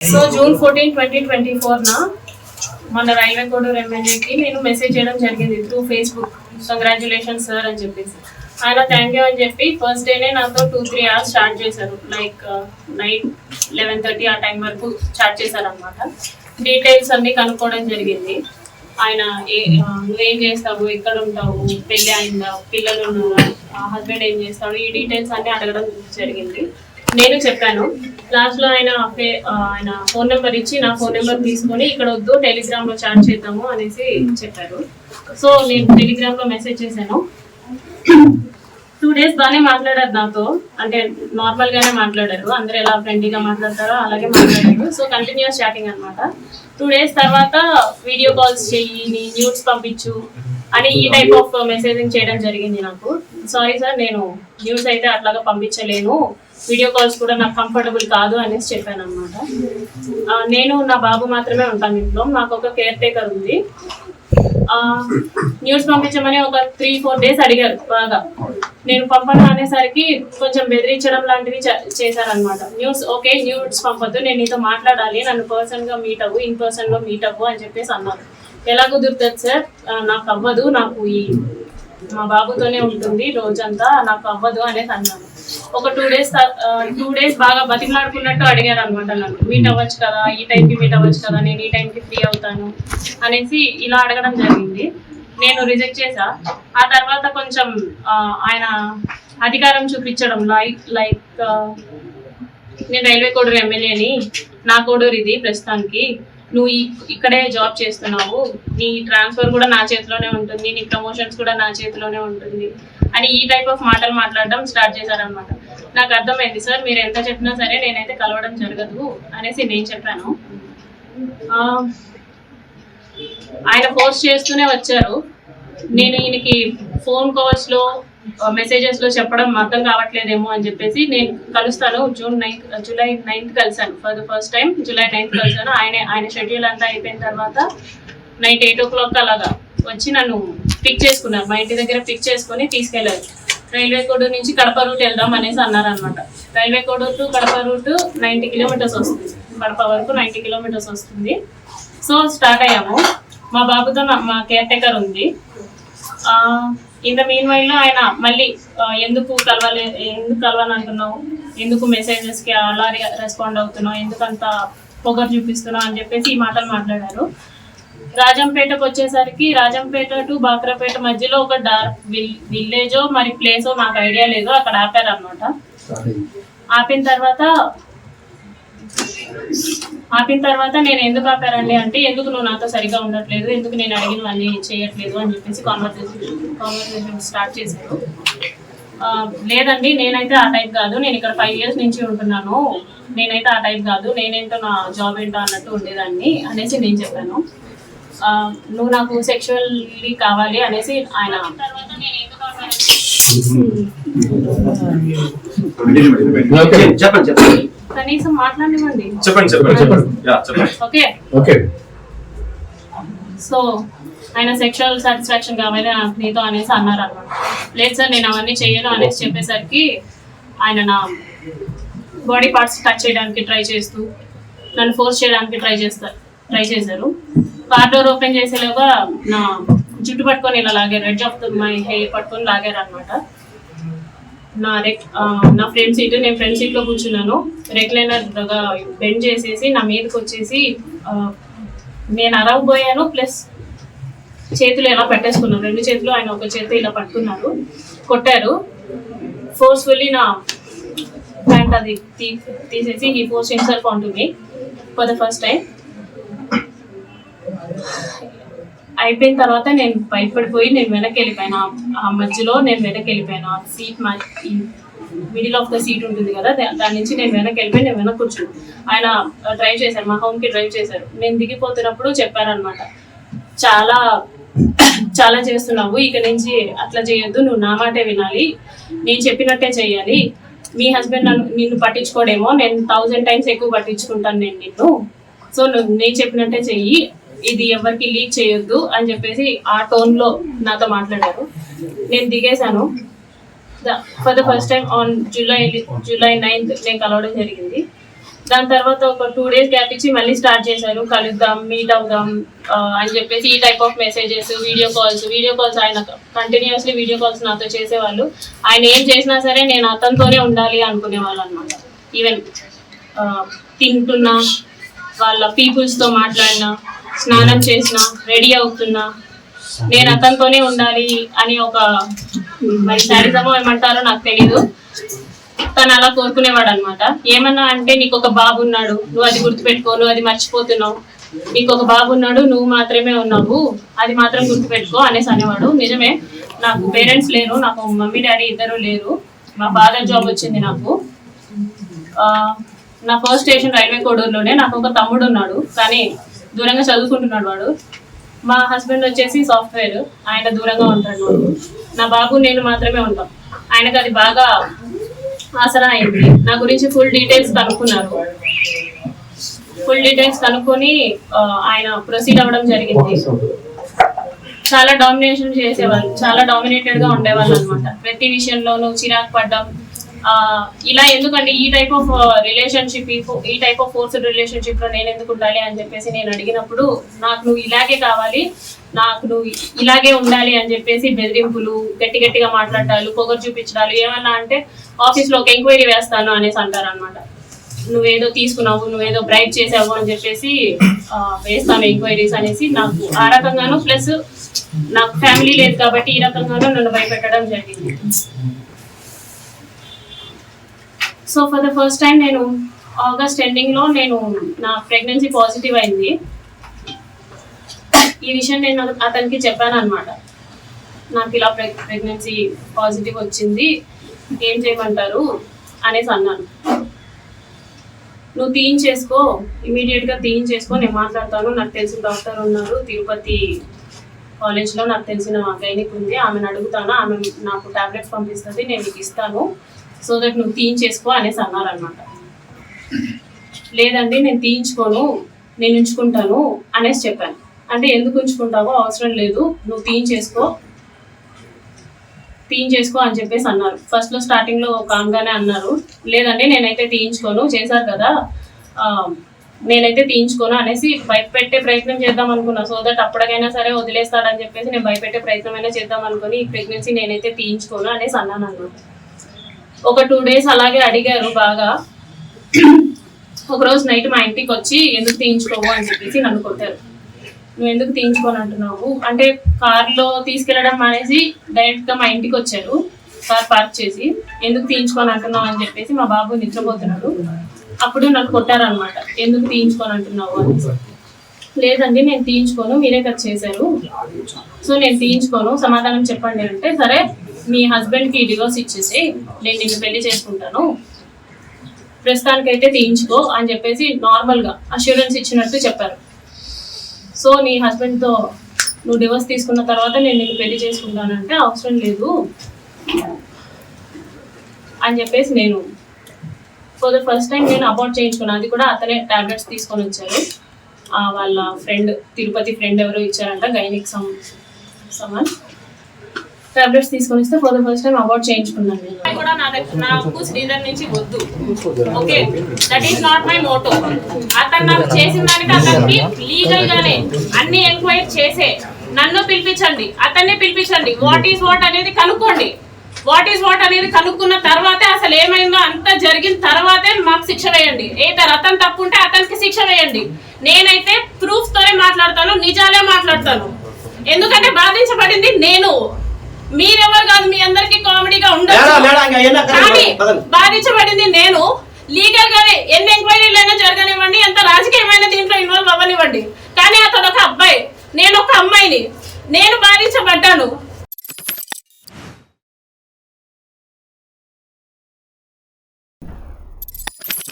So June 14, 2024 మన railway Koduru ఎమ్మెల్యేకి నేను మెసేజ్ చేయడం జరిగింది త్రూ ఫేస్బుక్. కంగ్రాచులేషన్ సార్ అని చెప్పేసి ఆయన థ్యాంక్ యూ అని చెప్పి ఫస్ట్ డేనే నాతో 2-3 hours స్టార్ట్ చేశారు. లైక్ నైట్ 11:30 ఆ టైం వరకు స్టార్ట్ చేశారనమాట. డీటెయిల్స్ అన్ని కనుక్కోవడం జరిగింది. ఆయన నువ్వేం చేస్తావు, ఎక్కడ ఉంటావు, పెళ్ళి అయిందా, పిల్లలు ఉన్నారా, హస్బెండ్ ఏం చేస్తాడు, ఈ డీటెయిల్స్ అన్ని అడగడం జరిగింది. నేను చెప్పాను. లాస్ట్లో ఆయన ఫోన్ నెంబర్ ఇచ్చి నా ఫోన్ నెంబర్ తీసుకొని ఇక్కడ వద్దు టెలిగ్రామ్లో చాట్ చేద్దాము అనేసి చెప్పారు. సో నేను టెలిగ్రామ్లో మెసేజ్ చేశాను. 2 days బాగానే మాట్లాడారు నాతో, అంటే నార్మల్గానే మాట్లాడారు. అందరూ ఎలా ఫ్రెండ్లీగా మాట్లాడతారో అలాగే మాట్లాడారు. సో కంటిన్యూస్ చాటింగ్ అనమాట. 2 days తర్వాత వీడియో కాల్స్ చెయ్యి, నీ న్యూస్ పంపించు అని ఈ టైప్ ఆఫ్ మెసేజింగ్ చేయడం జరిగింది నాకు. సారీ సార్, నేను న్యూస్ అయితే అట్లాగా పంపించలేను, వీడియో కాల్స్ కూడా నాకు కంఫర్టబుల్ కాదు అనేసి చెప్పాను అనమాట. నేను నా బాబు మాత్రమే ఉంటాను ఇంట్లో, నాకు ఒక కేర్ టేకర్ ఉంది. న్యూస్ పంపించమని ఒక 3-4 days అడిగారు బాగా. నేను పంపను అనేసరికి కొంచెం బెదిరించడం లాంటివి చేశారనమాట. న్యూస్ ఓకే, న్యూస్ పంపొద్దు, నేను నీతో మాట్లాడాలి, నన్ను పర్సన్గా మీట్ అవ్వు, ఇన్ పర్సన్లో మీట్ అవ్వు అని చెప్పేసి అన్నారు. ఎలా కుదురుతుంది సార్, నాకు అవ్వదు, నాకు మా బాబుతోనే ఉంటుంది రోజంతా, నాకు అవ్వదు అనేసి అన్నాను. ఒక 2 days బాగా బతిమలాడుకున్నట్టు అడిగారు అనమాట. నన్ను మీట్ అవ్వచ్చు కదా, ఈ టైంకి మీట్ అవ్వచ్చు కదా, నేను ఈ టైంకి ఫ్రీ అవుతాను అనేసి ఇలా అడగడం జరిగింది. నేను రిజెక్ట్ చేశా. ఆ తర్వాత కొంచెం ఆయన అధికారం చూపించడం, లైక్ నేను రైల్వే కోడూరు ఎమ్మెల్యేని, నా కోడూరు ఇది ప్రస్తుతానికి, నువ్వు ఇక్కడే జాబ్ చేస్తున్నావు, నీ ట్రాన్స్ఫర్ కూడా నా చేతిలోనే ఉంటుంది, నీ ప్రమోషన్స్ కూడా నా చేతిలోనే ఉంటుంది అని ఈ టైప్ ఆఫ్ మాటలు మాట్లాడడం స్టార్ట్ చేశారనమాట. నాకు అర్థమైంది, సార్ మీరు ఎంత చెప్పినా సరే నేనైతే కలవడం జరగదు అనేసి నేను చెప్పాను. ఆయన ఫోర్స్ చేస్తూనే వచ్చారు. నేను ఈయనకి ఫోన్ కాల్స్లో మెసేజెస్లో చెప్పడం అర్థం కావట్లేదేమో అని చెప్పేసి నేను కలుస్తాను. జూలై 9th కలిసాను. For the first time July 9th కలిసాను. ఆయన షెడ్యూల్ అంతా అయిపోయిన తర్వాత నైట్ 8 o'clock అలాగా వచ్చి నన్ను పిక్ చేసుకున్నారు. మా ఇంటి దగ్గర పిక్ చేసుకొని తీసుకెళ్లారు. రైల్వే కోడూరు నుంచి కడప రూట్ వెళ్దాం అనేసి అన్నారనమాట. Railway Koduru to Kadapa route 90 kilometers వస్తుంది, కడప వరకు 90 kilometers వస్తుంది. సో స్టార్ట్ అయ్యాము. మా బాబుతో మా కేర్ టేకర్ ఉంది. ఇన్ ద మీన్ వైల్లో ఆయన మళ్ళీ ఎందుకు కలవని అంటున్నావు, ఎందుకు మెసేజెస్కి అలా రెస్పాండ్ అవుతున్నావు, ఎందుకంత పొగరు చూపిస్తున్నావు అని చెప్పేసి ఈ మాటలు మాట్లాడారు. రాజంపేటకు వచ్చేసరికి రాజంపేట టు బాక్రాపేట మధ్యలో ఒక విలేజో మరి ప్లేసో నాకు ఐడియా లేదు, అక్కడ ఆపారు అనమాట. ఆపిన తర్వాత నేను ఎందుకు ఆపారండి అంటే, ఎందుకు నువ్వు నాతో సరిగా ఉండట్లేదు, ఎందుకు నేను అడిగినవన్నీ చేయట్లేదు అని చెప్పేసి కాన్వర్సేషన్ స్టార్ట్ చేశారు. లేదండి, నేనైతే ఆ టైప్ కాదు, నేను ఇక్కడ 5 years నుంచి ఉంటున్నాను, నేనైతే ఆ టైప్ కాదు, నేనేంటో నా జాబ్ ఏంటో అన్నట్టు ఉండేదాన్ని అనేసి నేను చెప్పాను. నువ్వు నాకు సెక్షువల్లీ కావాలి అనేసి ఆయన కనీసం మాట్లాడివ్వండి. ఓకే. సో ఆయన సెక్షువల్ సాటిస్ఫాక్షన్ కావాలి నాకు నీతో అనేసి అన్నారు అన్నమాట. లేదు సార్, నేను అవన్నీ చేయను అనేసి చెప్పేసరికి ఆయన నా బాడీ పార్ట్స్ టచ్ చేయడానికి ట్రై చేస్తూ నన్ను ఫోర్స్ చేయడానికి ట్రై చేశారు. కార్ డోర్ ఓపెన్ చేసేలాగా నా జుట్టు పట్టుకొని ఇలా లాగారు, ఎడ్జ్ ఆఫ్ మై హెయిర్ పట్టుకొని లాగారు అనమాట. నా ఫ్రంట్ సీట్, నేను ఫ్రంట్ సీట్లో కూర్చున్నాను. రెక్లైనర్ బెండ్ చేసేసి నా మీదకి వచ్చేసి నేను అరవబోయాను, ప్లస్ చేతులు ఎలా పెట్టేసుకున్నాను, 2 చేతులు ఆయన ఒక చేతితో ఇలా పట్టుకున్నారు, కొట్టారు. ఫోర్స్ఫుల్లీ నా ప్యాంట్ అది తీసేసి he force himself on to me for the first time. అయిపోయిన తర్వాత నేను భయపడిపోయి నేను వెనక్కి వెళ్ళిపోయాను. ఆ మధ్యలో నేను వెనక్కి వెళ్ళిపోయాను. ఆ seat middle of the seat ఉంటుంది కదా, దాని నుంచి నేను వెనక్కి వెళ్ళిపోయి నేను వెనక్కి కూర్చున్నాను. ఆయన డ్రైవ్ చేశారు, మా హోమ్కి డ్రైవ్ చేశారు. నేను దిగిపోతున్నప్పుడు చెప్పారనమాట, చాలా చాలా చేస్తున్నావు, ఇక నుంచి అట్లా చేయొద్దు, నువ్వు నా మాటే వినాలి, నేను చెప్పినట్టే చెయ్యాలి, మీ హస్బెండ్ నిన్ను పట్టించుకోడేమో, నేను 1000 times ఎక్కువ పట్టించుకుంటాను నేను నిన్ను, సో నేను చెప్పినట్టే చెయ్యి, ఇది ఎవరికి లీక్ చేయొద్దు అని చెప్పేసి ఆ టోన్లో నాతో మాట్లాడారు. నేను దిగేశాను. For the first time on July 9th నేను కలవడం జరిగింది. దాని తర్వాత ఒక 2 days గ్యాప్ ఇచ్చి మళ్ళీ స్టార్ట్ చేశారు, కలుద్దాం, మీట్ అవుదాం అని చెప్పేసి ఈ type of messages, video calls. ఆయన కంటిన్యూస్లీ వీడియో కాల్స్ నాతో చేసేవాళ్ళు. ఆయన ఏం చేసినా సరే నేను అతనితోనే ఉండాలి అనుకునేవాళ్ళు అనమాట. ఈవెన్ తింటున్నా, వాళ్ళ పీపుల్స్తో మాట్లాడినా, స్నానం చేసినా, రెడీ అవుతున్నా నేను అతనితోనే ఉండాలి అని ఒక మరి శారీజమో ఏమంటారో నాకు తెలీదు, తను అలా కోరుకునేవాడు అనమాట. ఏమన్నా అంటే నీకు ఒక బాబు ఉన్నాడు, నువ్వు అది గుర్తుపెట్టుకో, నువ్వు అది మర్చిపోతున్నావు, నీకు ఒక బాబు ఉన్నాడు, నువ్వు మాత్రమే ఉన్నావు, అది మాత్రం గుర్తుపెట్టుకో అనేసి అనేవాడు. నిజమే, నాకు పేరెంట్స్ లేరు, నాకు మమ్మీ డాడీ ఇద్దరు లేరు. మా ఫాదర్ జాబ్ వచ్చింది నాకు. నా ఫస్ట్ స్టేషన్ రైల్వే కోడూరులోనే. నాకు ఒక తమ్ముడు ఉన్నాడు, కానీ దూరంగా చదువుకుంటున్నాడు వాడు. మా హస్బెండ్ వచ్చేసి సాఫ్ట్వేర్, ఆయన దూరంగా ఉంటాడు. నా బాబు నేను మాత్రమే ఉంటాం. ఆయనకు అది బాగా ఆసరా అయింది. నా గురించి ఫుల్ డీటెయిల్స్ కనుక్కొని ఆయన ప్రొసీడ్ అవ్వడం జరిగింది. చాలా డామినేషన్ చేసేవాళ్ళు, చాలా డామినేటెడ్ గా ఉండేవాళ్ళు అనమాట. ప్రతి విషయంలోనూ చిరాకు పడ్డం. ఇలా ఎందుకంటే ఈ టైప్ ఆఫ్ రిలేషన్షిప్, ఈ టైప్ ఆఫ్ ఫోర్స్డ్ రిలేషన్షిప్ లో నేను ఎందుకు ఉండాలి అని చెప్పేసి నేను అడిగినప్పుడు, నాకు నువ్వు ఇలాగే కావాలి, నాకు నువ్వు ఇలాగే ఉండాలి అని చెప్పేసి బెదిరింపులు, గట్టిగా మాట్లాడాలు, పొగరు చూపించడాలు. ఏమన్నా అంటే ఆఫీస్ లో ఒక ఎంక్వైరీ వేస్తాను అనేసి అంటారు అనమాట. నువ్వేదో తీసుకున్నావు, నువ్వేదో బ్రైట్ చేసావు అని చెప్పేసి వేస్తాను ఎంక్వైరీస్ అనేసి. నాకు ఆ రకంగాను, ప్లస్ నాకు ఫ్యామిలీ లేదు కాబట్టి ఈ రకంగాను నన్ను భయపెట్టడం జరిగింది. So for the first time నేను ఆగస్ట్ ఎండింగ్ లో నా ప్రెగ్నెన్సీ పాజిటివ్ అయింది. ఈ విషయం నేను అతనికి చెప్పాను అనమాట. నాకు ఇలా ప్రెగ్నెన్సీ పాజిటివ్ వచ్చింది, ఏం చేయమంటారు అనేసి అన్నాను. నువ్వు తీయించేసుకో, ఇమీడియట్ గా తీయించేసుకో, నేను మాట్లాడతాను, నాకు తెలిసిన డాక్టర్ ఉన్నారు తిరుపతి కాలేజ్లో, నాకు తెలిసిన గైనిక్ ఉంది, ఆమెను అడుగుతాను, ఆమె నాకు టాబ్లెట్స్ పంపిస్తుంది, నేను నీకు ఇస్తాను, సో దట్ నువ్వు తీయించేసుకో అనేసి అన్నారనమాట. లేదండి నేను తీయించుకోను, నేను ఉంచుకుంటాను అనేసి చెప్పాను. అంటే ఎందుకు ఉంచుకుంటావో, అవసరం లేదు, నువ్వు తీయించేసుకో అని చెప్పేసి అన్నారు. ఫస్ట్ లో స్టార్టింగ్ లో కామ్గానే అన్నారు. లేదండి నేనైతే తీయించుకోను, చేశారు కదా, నేనైతే తీయించుకోను అనేసి భయపెట్టే ప్రయత్నం చేద్దాం అనుకున్నా. సో దట్ అప్పటికైనా సరే వదిలేస్తాడని చెప్పేసి నేను భయపెట్టే ప్రయత్నమైనా చేద్దాం అనుకుని ఈ ప్రెగ్నెన్సీ నేనైతే తీయించుకోను అనేసి అన్నాను అన్నమాట. ఒక 2 days అలాగే అడిగారు బాగా. ఒకరోజు నైట్ మా ఇంటికి వచ్చి ఎందుకు తీయించుకోవు అని చెప్పేసి నన్ను కొట్టారు. నువ్వు ఎందుకు తీయించుకోని అంటున్నావు అంటే, కార్లో తీసుకెళ్లడం మానేసి డైరెక్ట్ గా మా ఇంటికి వచ్చారు, కార్ పార్క్ చేసి, ఎందుకు తీయించుకోని అంటున్నావు అని చెప్పేసి. మా బాబు నిద్రపోతున్నాడు, అప్పుడు నన్ను కొట్టారనమాట, ఎందుకు తీయించుకోని అంటున్నావు అని. లేదండి నేను తీయించుకోను, మీరే కదా చేశారు, సో నేను తీయించుకోను, సమాధానం చెప్పండి అంటే, సరే మీ హస్బెండ్ కి డివోర్స్ ఇచ్చేసి నేను నిన్ను పెళ్లి చేసుకుంటాను, ప్రస్తుతానికైతే తీయించుకో అని చెప్పేసి నార్మల్ గా అష్యూరెన్స్ ఇచ్చినట్టు చెప్పారు. సో నీ హస్బెండ్ తో నువ్వు డివోర్స్ తీసుకున్న తర్వాత నేను నిన్ను పెళ్లి చేసుకుంటానంటే అవసరం లేదు అని చెప్పేసి నేను ఫర్ ద ఫస్ట్ టైం నేను అబార్ట్ చేయించుకున్నాను. అది కూడా అతనే టాబ్లెట్స్ తీసుకొని వచ్చారు, వాళ్ళ ఫ్రెండ్, తిరుపతి ఫ్రెండ్ ఎవరో ఇచ్చారంట, గైనిక్ సమాన్ టాబ్లెట్స్ తీసుకొని వస్తే for the first time abort చేయించుకున్నాను. నేను కూడా నాకు శ్రీధర్ నుంచి వద్దు, okay, that is not my Moto. అతను నాకు చేసిన దానికి అతనికి లీగల్ గానే అన్ని ఎంక్వైరీ చేసే నన్ను పిలిపించండి, అతన్ని పిలిపించండి, వాట్ ఈస్ వాట్ అనేది కనుక్కోండి. వాట్ ఈస్ వాట్ అనేది కనుక్కున్న తర్వాతే, అసలు ఏమైందో అంతా జరిగిన తర్వాతే మాకు శిక్ష వేయండి. ఏదైనా అతను తప్పు ఉంటే అతనికి శిక్ష వేయండి. నేనైతే ప్రూఫ్ తోనే మాట్లాడతాను, నిజాలే మాట్లాడతాను. ఎందుకంటే బాధించబడింది నేను, మీరెవరు కాదు. మీ అందరికి కామెడీగా ఉండదు, కానీ బాధించబడింది నేను. లీగల్ గానే ఎన్ని ఎంక్వైరీ